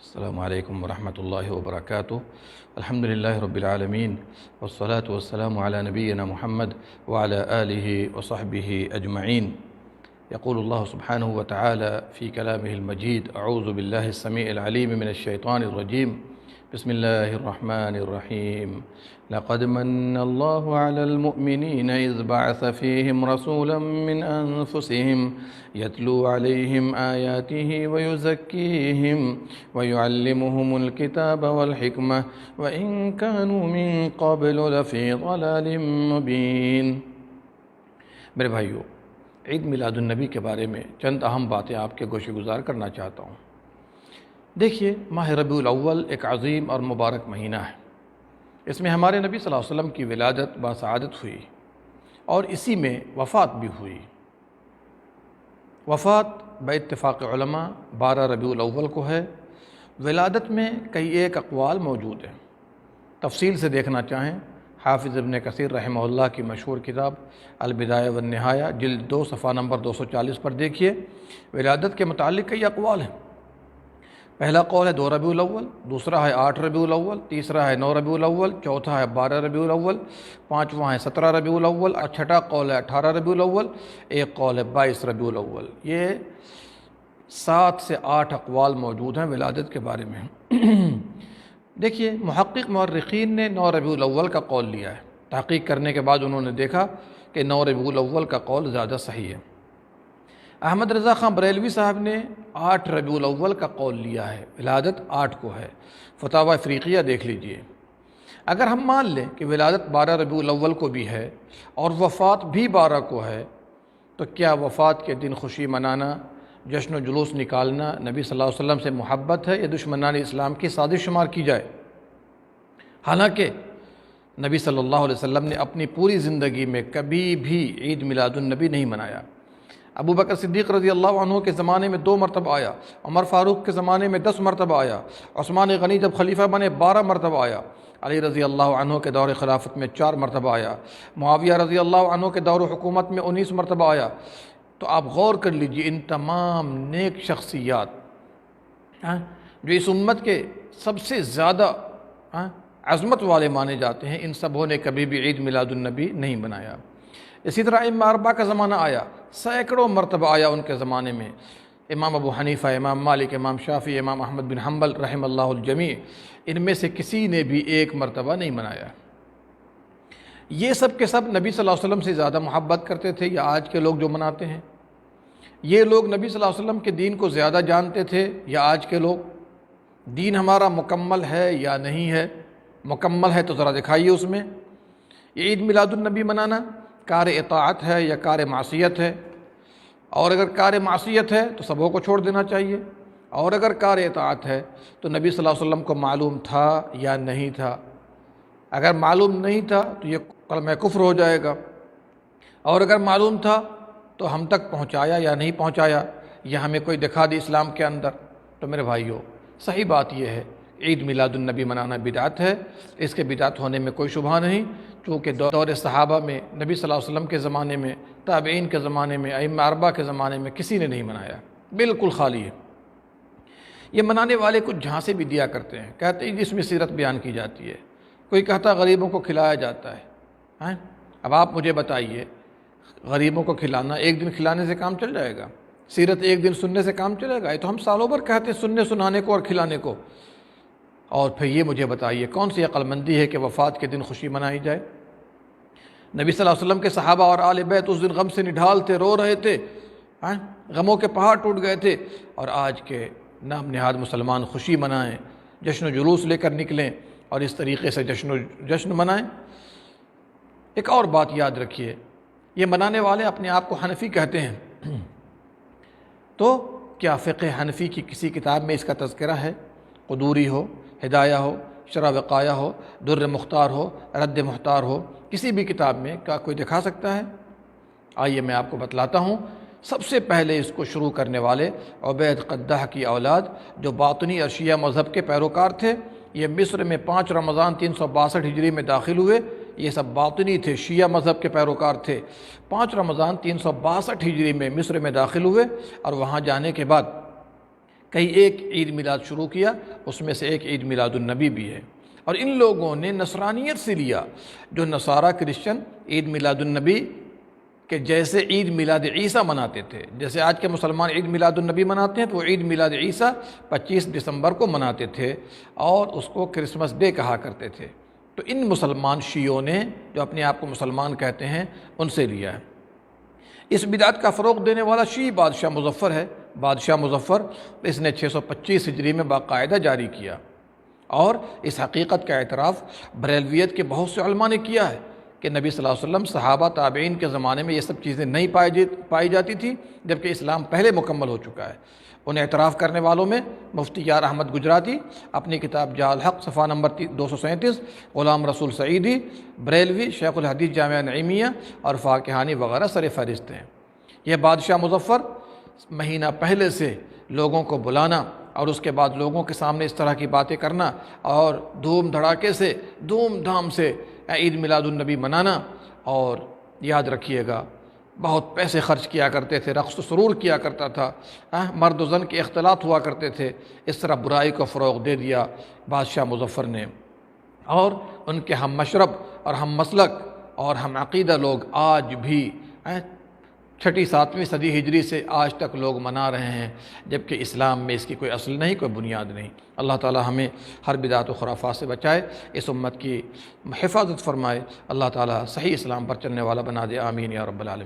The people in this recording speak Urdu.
السلام علیکم ورحمۃ اللہ وبرکاتہ۔ الحمد للہ رب العالمین والصلاة والسلام علی نبینا محمد وعلى آلہ وصحبہ اجمعین۔ یقول اللہ سبحانہ وتعالی فی کلامہ المجید: اعوذ باللہ السمیع العلیم من الشیطان الرجیم، بسم اللہ الرحمن الرحیم۔ لقد من اللہ علی المؤمنین اذ بعث فیہم رسولا من انفسہم یتلو علیہم آیاتہ ویزکیہم ویعلمہم الکتاب والحکمہ وإن كانوا من قبل لفی ضلال مبین۔ میرے بھائیو، عید میلاد النبی کے بارے میں چند اہم باتیں آپ کے گوشِ گزار کرنا چاہتا ہوں۔ دیکھیے، ماہ ربیع الاول ایک عظیم اور مبارک مہینہ ہے۔ اس میں ہمارے نبی صلی اللہ علیہ وسلم کی ولادت باسعادت ہوئی اور اسی میں وفات بھی ہوئی۔ وفات باتفاق علماء 12 ربیع الاول کو ہے۔ ولادت میں کئی ایک اقوال موجود ہیں۔ تفصیل سے دیکھنا چاہیں، حافظ ابن کثیر رحمہ اللہ کی مشہور کتاب البدایہ والنہایہ جلد 2 صفحہ نمبر 240 پر دیکھیے، ولادت کے متعلق کئی اقوال ہیں۔ پہلا قول ہے 2 ربیع الاول، دوسرا ہے 8 ربیع الاول، تیسرا ہے 9 ربیع الاول، چوتھا ہے 12 ربیع الاول، پانچواں ہے 17 ربیع الاول، اور چھٹا قول ہے 18 ربیع الاول، ایک قول ہے 22 ربیع الاول۔ یہ 7 سے 8 اقوال موجود ہیں ولادت کے بارے میں۔ دیکھیے، محقق مورخین نے 9 ربیع الاول کا قول لیا ہے۔ تحقیق کرنے کے بعد انہوں نے دیکھا کہ 9 ربیع الاول کا قول زیادہ صحیح ہے۔ احمد رضا خان بریلوی صاحب نے 8 ربیع الاول کا قول لیا ہے، ولادت 8 کو ہے۔ فتاوی افریقیہ دیکھ لیجئے۔ اگر ہم مان لیں کہ ولادت 12 ربیع الاول کو بھی ہے اور وفات بھی 12 کو ہے، تو کیا وفات کے دن خوشی منانا، جشن و جلوس نکالنا نبی صلی اللہ علیہ وسلم سے محبت ہے یا دشمنان اسلام کی سازش شمار کی جائے؟ حالانکہ نبی صلی اللہ علیہ وسلم نے اپنی پوری زندگی میں کبھی بھی عید میلاد النبی نہیں منایا۔ ابو بکر صدیق رضی اللہ عنہ کے زمانے میں 2 مرتبہ آیا، عمر فاروق کے زمانے میں 10 مرتبہ آیا، عثمان غنی جب خلیفہ بنے 12 مرتبہ آیا، علی رضی اللہ عنہ کے دور خلافت میں 4 مرتبہ آیا، معاویہ رضی اللہ عنہ کے دور حکومت میں 19 مرتبہ آیا۔ تو آپ غور کر لیجئے، ان تمام نیک شخصیات جو اس امت کے سب سے زیادہ عظمت والے مانے جاتے ہیں، ان سبوں نے کبھی بھی عید میلاد النبی نہیں منایا۔ اسی طرح ائمہ 4 کا زمانہ آیا، سینکڑوں مرتبہ آیا ان کے زمانے میں۔ امام ابو حنیفہ، امام مالک، امام شافعی، امام احمد بن حنبل رحم اللہ الجمیع، ان میں سے کسی نے بھی ایک مرتبہ نہیں منایا۔ یہ سب کے سب نبی صلی اللہ علیہ وسلم سے زیادہ محبت کرتے تھے یا آج کے لوگ جو مناتے ہیں؟ یہ لوگ نبی صلی اللہ علیہ وسلم کے دین کو زیادہ جانتے تھے یا آج کے لوگ؟ دین ہمارا مکمل ہے یا نہیں ہے؟ مکمل ہے تو ذرا دکھائیے اس میں۔ یہ عید میلاد النبی منانا کار اطاعت ہے یا کار معصیت ہے؟ اور اگر کار معصیت ہے تو سبوں کو چھوڑ دینا چاہیے، اور اگر کار اطاعت ہے تو نبی صلی اللہ علیہ وسلم کو معلوم تھا یا نہیں تھا؟ اگر معلوم نہیں تھا تو یہ کلمہ کفر ہو جائے گا، اور اگر معلوم تھا تو ہم تک پہنچایا یا نہیں پہنچایا، یا ہمیں کوئی دکھا دی اسلام کے اندر؟ تو میرے بھائیوں، صحیح بات یہ ہے، عید میلاد النبی منانا بدعت ہے۔ اس کے بدعت ہونے میں کوئی شبہ نہیں، چونکہ دور صحابہ میں، نبی صلی اللہ علیہ وسلم کے زمانے میں، تابعین کے زمانے میں، ائمہ 4 کے زمانے میں کسی نے نہیں منایا، بالکل خالی ہے۔ یہ منانے والے کچھ جھانسے بھی دیا کرتے ہیں، کہتے ہیں جس میں سیرت بیان کی جاتی ہے، کوئی کہتا غریبوں کو کھلایا جاتا ہے۔ اب آپ مجھے بتائیے، غریبوں کو کھلانا ایک دن کھلانے سے کام چل جائے گا؟ سیرت ایک دن سننے سے کام چلے گا؟ یہ تو ہم سالوں بھر کہتے ہیں سننے سنانے کو اور کھلانے کو۔ اور پھر یہ مجھے بتائیے، کون سی عقل مندی ہے کہ وفات کے دن خوشی منائی جائے؟ نبی صلی اللہ علیہ وسلم کے صحابہ اور آل بیت اس دن غم سے نڈھال تھے، رو رہے تھے، غموں کے پہاڑ ٹوٹ گئے تھے، اور آج کے نام نہاد مسلمان خوشی منائیں، جشن و جلوس لے کر نکلیں اور اس طریقے سے جشن منائیں۔ ایک اور بات یاد رکھیے، یہ منانے والے اپنے آپ کو حنفی کہتے ہیں، تو کیا فقہ حنفی کی کسی کتاب میں اس کا تذکرہ ہے؟ قدوری ہو، ہدایہ ہو، شرح وقایہ ہو، در مختار ہو، رد محتار ہو، کسی بھی کتاب میں کیا کوئی دکھا سکتا ہے؟ آئیے میں آپ کو بتلاتا ہوں۔ سب سے پہلے اس کو شروع کرنے والے عبید قدح کی اولاد، جو باطنی اور شیعہ مذہب کے پیروکار تھے۔ یہ مصر میں 5 رمضان 362 ہجری میں داخل ہوئے۔ یہ سب باطنی تھے، شیعہ مذہب کے پیروکار تھے۔ 5 رمضان 362 ہجری میں مصر میں داخل ہوئے، اور وہاں جانے کے بعد کہیں ایک عید میلاد شروع کیا، اس میں سے ایک عید میلاد النبی بھی ہے۔ اور ان لوگوں نے نصرانیت سے لیا، جو نصارہ کرسچن عید میلاد النبی کہ جیسے عید میلاد عیسیٰ مناتے تھے، جیسے آج کے مسلمان عید میلاد النبی مناتے ہیں، تو وہ عید میلاد عیسیٰ 25 دسمبر کو مناتے تھے اور اس کو کرسمس ڈے کہا کرتے تھے۔ تو ان مسلمان شیعوں نے، جو اپنے آپ کو مسلمان کہتے ہیں، ان سے لیا ہے۔ اس بدعت کا فروغ دینے والا شیعی بادشاہ مظفر ہے، بادشاہ مظفر، اس نے 625 ہجری میں باقاعدہ جاری کیا، اور اس حقیقت کا اعتراف بریلویت کے بہت سے علماء نے کیا ہے کہ نبی صلی اللہ علیہ وسلم، صحابہ، تابعین کے زمانے میں یہ سب چیزیں نہیں پائی جاتی تھی، جبکہ اسلام پہلے مکمل ہو چکا ہے۔ ان اعتراف کرنے والوں میں مفتی یار احمد گجراتی اپنی کتاب جاء الحق صفحہ نمبر 237، غلام رسول سعیدی بریلوی، شیخ الحدیث جامعہ نعیمیہ اور فاقہانی وغیرہ سر فہرست ہیں۔ یہ بادشاہ مظفر مہینہ پہلے سے لوگوں کو بلانا اور اس کے بعد لوگوں کے سامنے اس طرح کی باتیں کرنا اور دھوم دھڑاکے سے، دھوم دھام سے عید میلاد النبی منانا، اور یاد رکھیے گا بہت پیسے خرچ کیا کرتے تھے، رقص و سرور کیا کرتا تھا، مرد و زن کے اختلاط ہوا کرتے تھے۔ اس طرح برائی کو فروغ دے دیا بادشاہ مظفر نے، اور ان کے ہم مشرب اور ہم مسلک اور ہم عقیدہ لوگ آج بھی 6 7ویں صدی ہجری سے آج تک لوگ منا رہے ہیں، جبکہ اسلام میں اس کی کوئی اصل نہیں، کوئی بنیاد نہیں۔ اللہ تعالی ہمیں ہر بدعت و خرافات سے بچائے، اس امت کی حفاظت فرمائے، اللہ تعالی صحیح اسلام پر چلنے والا بنا دے، آمین یا رب العالمین۔